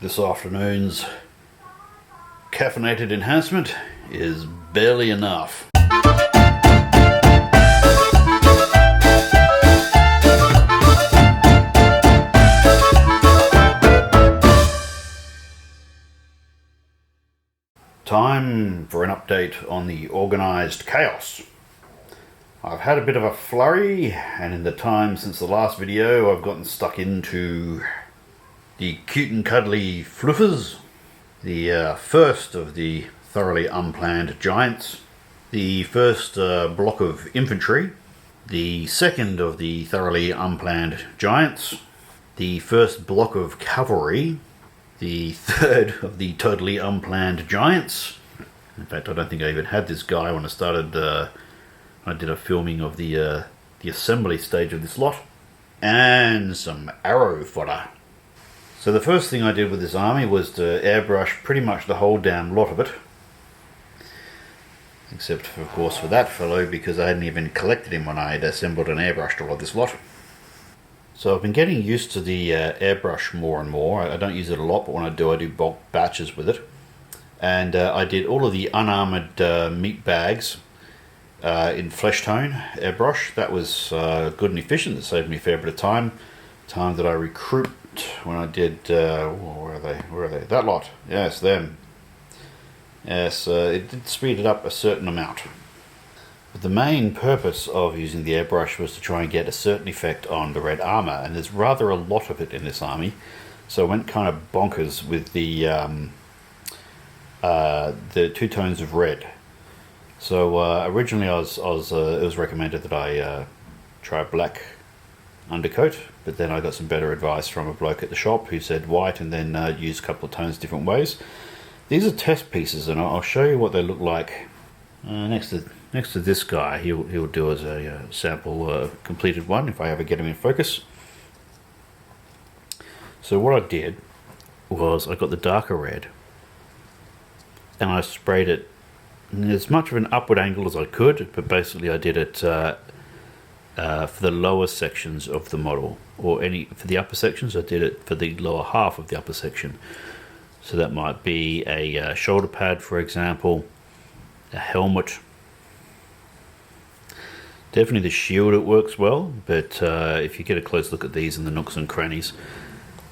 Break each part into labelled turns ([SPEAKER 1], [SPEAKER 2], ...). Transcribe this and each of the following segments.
[SPEAKER 1] This afternoon's caffeinated enhancement is barely enough. Time for an update on the Organised chaos. I've had a bit of a flurry, and in the time since the last video I've gotten stuck into the cute and cuddly fluffers, the first of the thoroughly unplanned giants, the first block of infantry, the second of the thoroughly unplanned giants, the first block of cavalry, the third of the totally unplanned giants. In fact, I don't think I even had this guy when I started. I did a filming of the assembly stage of this lot, and some arrow fodder. So the first thing I did with this army was to airbrush pretty much the whole damn lot of it. Except, for, of course, for that fellow, because I hadn't even collected him when I had assembled and airbrushed all of this lot. So I've been getting used to the airbrush more and more. I don't use it a lot, but when I do bulk batches with it. And I did all of the unarmored meat bags in flesh tone airbrush. That was good and efficient. It saved me a fair bit of time. Time that I recruit when I did, where are they? That lot. Yes, them. Yes, it did speed it up a certain amount. But the main purpose of using the airbrush was to try and get a certain effect on the red armor, and there's rather a lot of it in this army. So I went kind of bonkers with the two tones of red. So originally it was recommended that I try black undercoat, but then I got some better advice from a bloke at the shop who said white, and then use a couple of tones different ways. These are test pieces, and I'll show you what they look like next to this guy. He'll do as a sample completed one if I ever get him in focus. So what I did was I got the darker red and I sprayed it in as much of an upward angle as I could, but basically I did it for the lower sections of the model, or for the upper sections I did it for the lower half of the upper section. So that might be a shoulder pad, for example, a helmet. Definitely the shield, it works well, but if you get a close look at these in the nooks and crannies,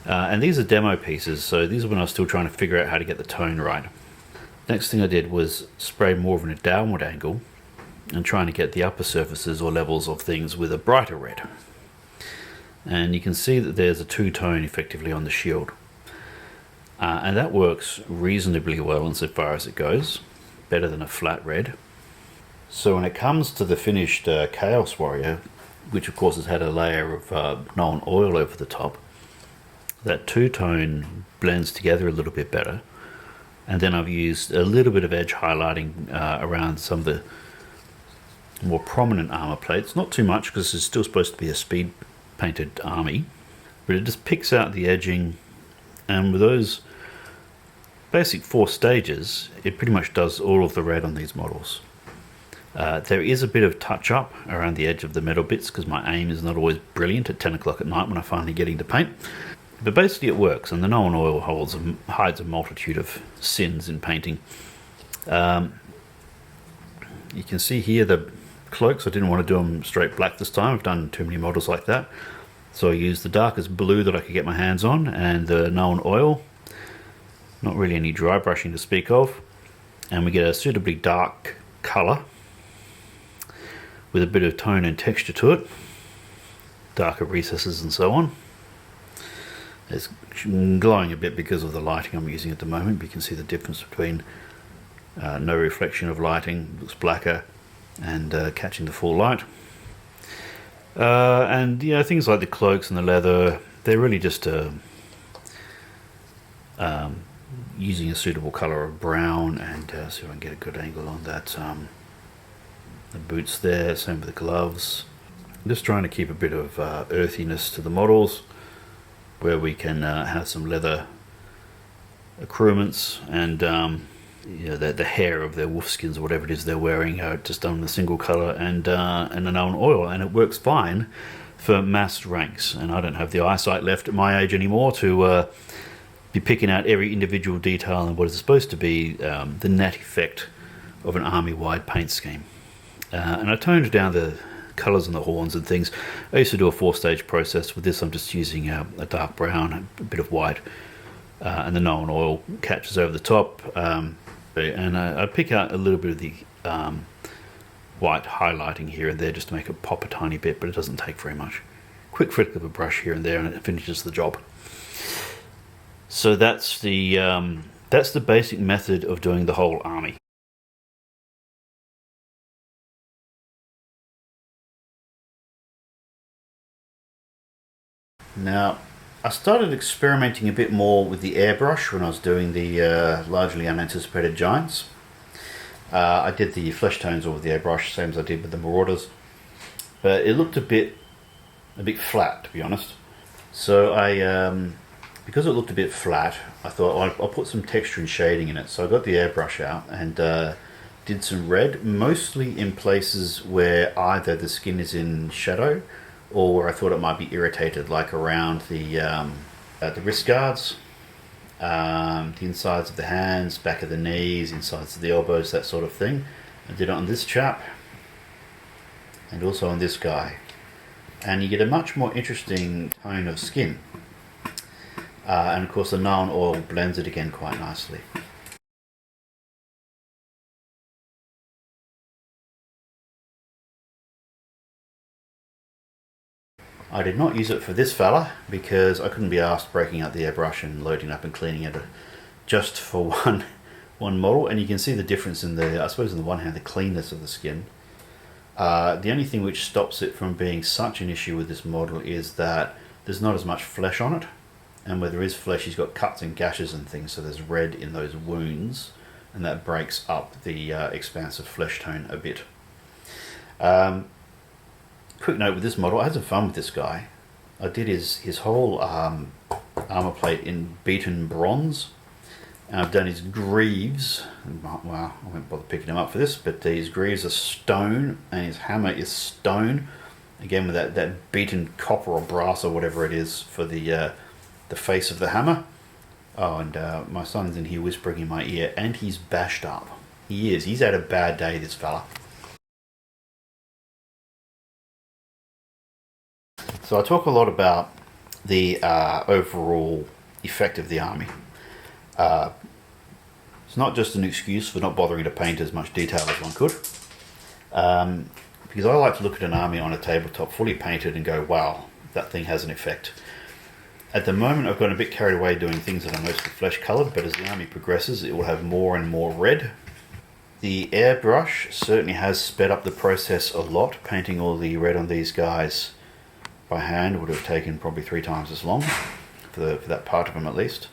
[SPEAKER 1] and these are demo pieces, so these are when I was still trying to figure out how to get the tone right. Next thing I did was spray more of a downward angle and trying to get the upper surfaces or levels of things with a brighter red. And you can see that there's a two-tone effectively on the shield. And that works reasonably well insofar as it goes, better than a flat red. So when it comes to the finished Chaos Warrior, which of course has had a layer of known oil over the top, that two-tone blends together a little bit better. And then I've used a little bit of edge highlighting around some of the more prominent armor plates. Not too much, because it's still supposed to be a speed painted army, but it just picks out the edging, and with those basic 4 stages it pretty much does all of the red on these models. There is a bit of touch up around the edge of the metal bits, because my aim is not always brilliant at 10 o'clock at night when I finally get into paint. But basically it works, and the known oil hides a multitude of sins in painting. You can see here the cloaks. I didn't want to do them straight black this time. I've done too many models like that. So I used the darkest blue that I could get my hands on, and the known oil. Not really any dry brushing to speak of. And we get a suitably dark colour with a bit of tone and texture to it. Darker recesses and so on. It's glowing a bit because of the lighting I'm using at the moment, but you can see the difference between no reflection of lighting, looks blacker, and catching the full light. And you know, things like the cloaks and the leather, they're really just using a suitable colour of brown, and see if I can get a good angle on that. The boots there, same with the gloves. I'm just trying to keep a bit of earthiness to the models, where we can have some leather accoutrements, and you know, the hair of their wolf skins or whatever it is they're wearing are just done in a single colour and a known oil, and it works fine for massed ranks. And I don't have the eyesight left at my age anymore to be picking out every individual detail and what is supposed to be the net effect of an army-wide paint scheme. And I toned down the colours on the horns and things. I used to do a 4-stage process. With this I'm just using a dark brown, a bit of white, and the Nuln Oil catches over the top, and I pick out a little bit of the white highlighting here and there just to make it pop a tiny bit, but it doesn't take very much. Quick flick of a brush here and there and it finishes the job. So that's the basic method of doing the whole army. Now, I started experimenting a bit more with the airbrush when I was doing the largely unanticipated giants. I did the flesh tones all with the airbrush, same as I did with the Marauders, but it looked a bit flat, to be honest. So because it looked a bit flat, I thought I'll put some texture and shading in it. So I got the airbrush out and did some red, mostly in places where either the skin is in shadow or where I thought it might be irritated, like around the wrist guards, the insides of the hands, back of the knees, insides of the elbows, that sort of thing. I did it on this chap and also on this guy, and you get a much more interesting tone of skin, and of course the Nuln Oil blends it again quite nicely. I did not use it for this fella because I couldn't be asked breaking out the airbrush and loading up and cleaning it just for one model. And you can see the difference in the, I suppose on the one hand, the cleanness of the skin. The only thing which stops it from being such an issue with this model is that there's not as much flesh on it, and where there is flesh he's got cuts and gashes and things, so there's red in those wounds, and that breaks up the expansive flesh tone a bit. Quick note with this model, I had some fun with this guy. I did his whole armor plate in beaten bronze, and I've done his greaves. Well, I won't bother picking him up for this, but his greaves are stone and his hammer is stone, again with that beaten copper or brass or whatever it is for the face of the hammer. Oh, and my son's in here whispering in my ear, and he's bashed up. He's had a bad day, this fella. So I talk a lot about the overall effect of the army. It's not just an excuse for not bothering to paint as much detail as one could, because I like to look at an army on a tabletop fully painted and go, wow, that thing has an effect. At the moment I've gotten a bit carried away doing things that are mostly flesh coloured, but as the army progresses it will have more and more red. The airbrush certainly has sped up the process a lot. Painting all the red on these guys by hand would have taken probably 3 times as long, for that part of them at least.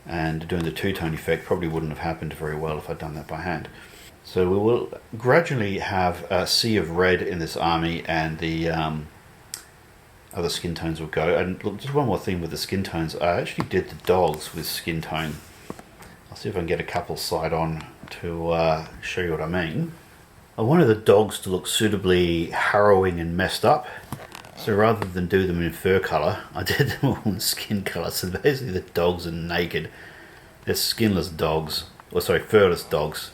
[SPEAKER 1] And doing the two-tone effect probably wouldn't have happened very well if I'd done that by hand. So we will gradually have a sea of red in this army, and the other skin tones will go. And look, just one more thing with the skin tones. I actually did the dogs with skin tone. I'll see if I can get a couple side on to show you what I mean. I wanted the dogs to look suitably harrowing and messed up. So rather than do them in fur colour, I did them all in skin colour. So basically the dogs are naked. They're skinless dogs, or sorry, furless dogs.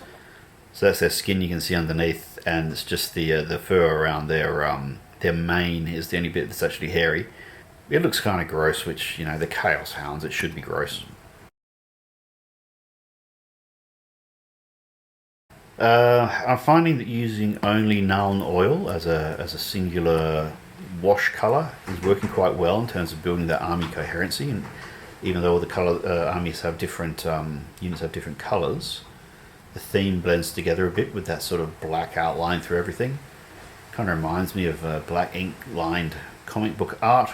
[SPEAKER 1] So that's their skin you can see underneath, and it's just the fur around their mane is the only bit that's actually hairy. It looks kind of gross, which, you know, they're Chaos Hounds, it should be gross. I'm finding that using only Nuln Oil as a singular wash colour is working quite well in terms of building that army coherency, and even though all the colour armies have different units have different colours, the theme blends together a bit with that sort of black outline through everything. Kind of reminds me of black ink lined comic book art.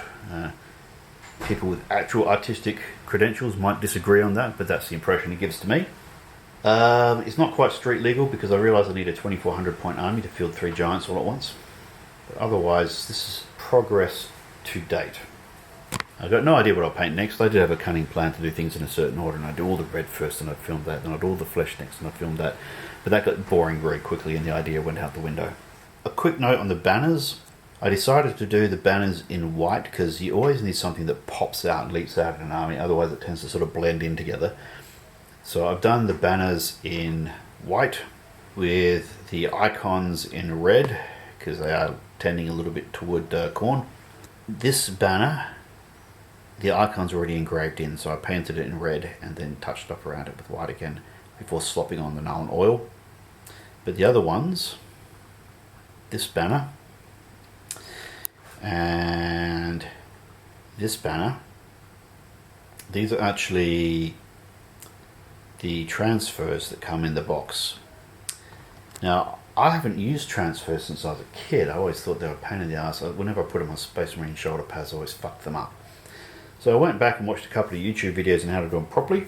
[SPEAKER 1] People with actual artistic credentials might disagree on that, but that's the impression it gives to me. It's not quite street legal because I realise I need a 2400 point army to field 3 giants all at once. But otherwise, this is progress to date. I've got no idea what I'll paint next. I did have a cunning plan to do things in a certain order, and I'd do all the red first and I'd film that, then I'd do all the flesh next and I'd film that. But that got boring very quickly and the idea went out the window. A quick note on the banners. I decided to do the banners in white because you always need something that pops out and leaps out in an army, otherwise it tends to sort of blend in together. So I've done the banners in white with the icons in red because they are tending a little bit toward corn. This banner, the icon's already engraved in, so I painted it in red and then touched up around it with white again before slopping on the Nuln oil. But the other ones, this banner and this banner, these are actually the transfers that come in the box. Now, I haven't used transfers since I was a kid. I always thought they were a pain in the ass. Whenever I put them on Space Marine shoulder pads, I always fucked them up. So I went back and watched a couple of YouTube videos on how to do them properly,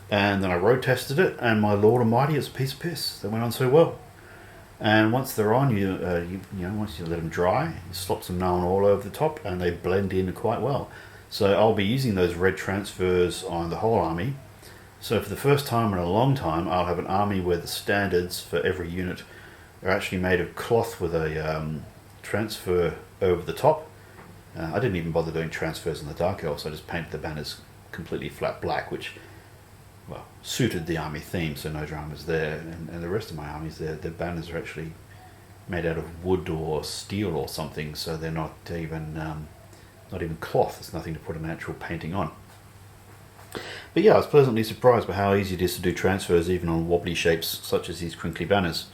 [SPEAKER 1] and then I road tested it, and my lord almighty, it's a piece of piss. They went on so well. And once they're on, once you let them dry, you slop some Nuln all over the top, and they blend in quite well. So I'll be using those red transfers on the whole army. So for the first time in a long time, I'll have an army where the standards for every unit are actually made of cloth with a transfer over the top. I didn't even bother doing transfers on the Dark Elves. I just painted the banners completely flat black, which, well, suited the army theme, so no dramas there. And the rest of my armies, their banners are actually made out of wood or steel or something, so they're not even cloth. There's nothing to put an actual painting on. But yeah, I was pleasantly surprised by how easy it is to do transfers even on wobbly shapes such as these crinkly banners.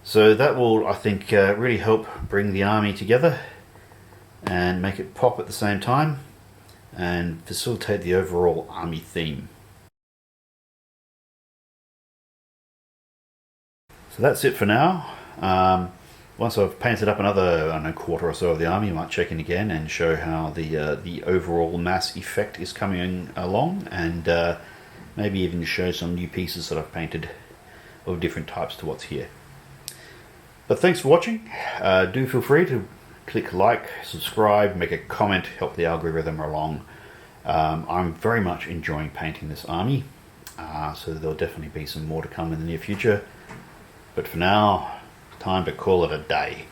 [SPEAKER 1] So that will, I think, really help bring the army together and make it pop at the same time and facilitate the overall army theme. So that's it for now. Once I've painted up another, I don't know, quarter or so of the army, I might check in again and show how the overall mass effect is coming along, and maybe even show some new pieces that I've painted of different types to what's here. But thanks for watching. Do feel free to click like, subscribe, make a comment, help the algorithm along. I'm very much enjoying painting this army, so there'll definitely be some more to come in the near future. But for now, time to call it a day.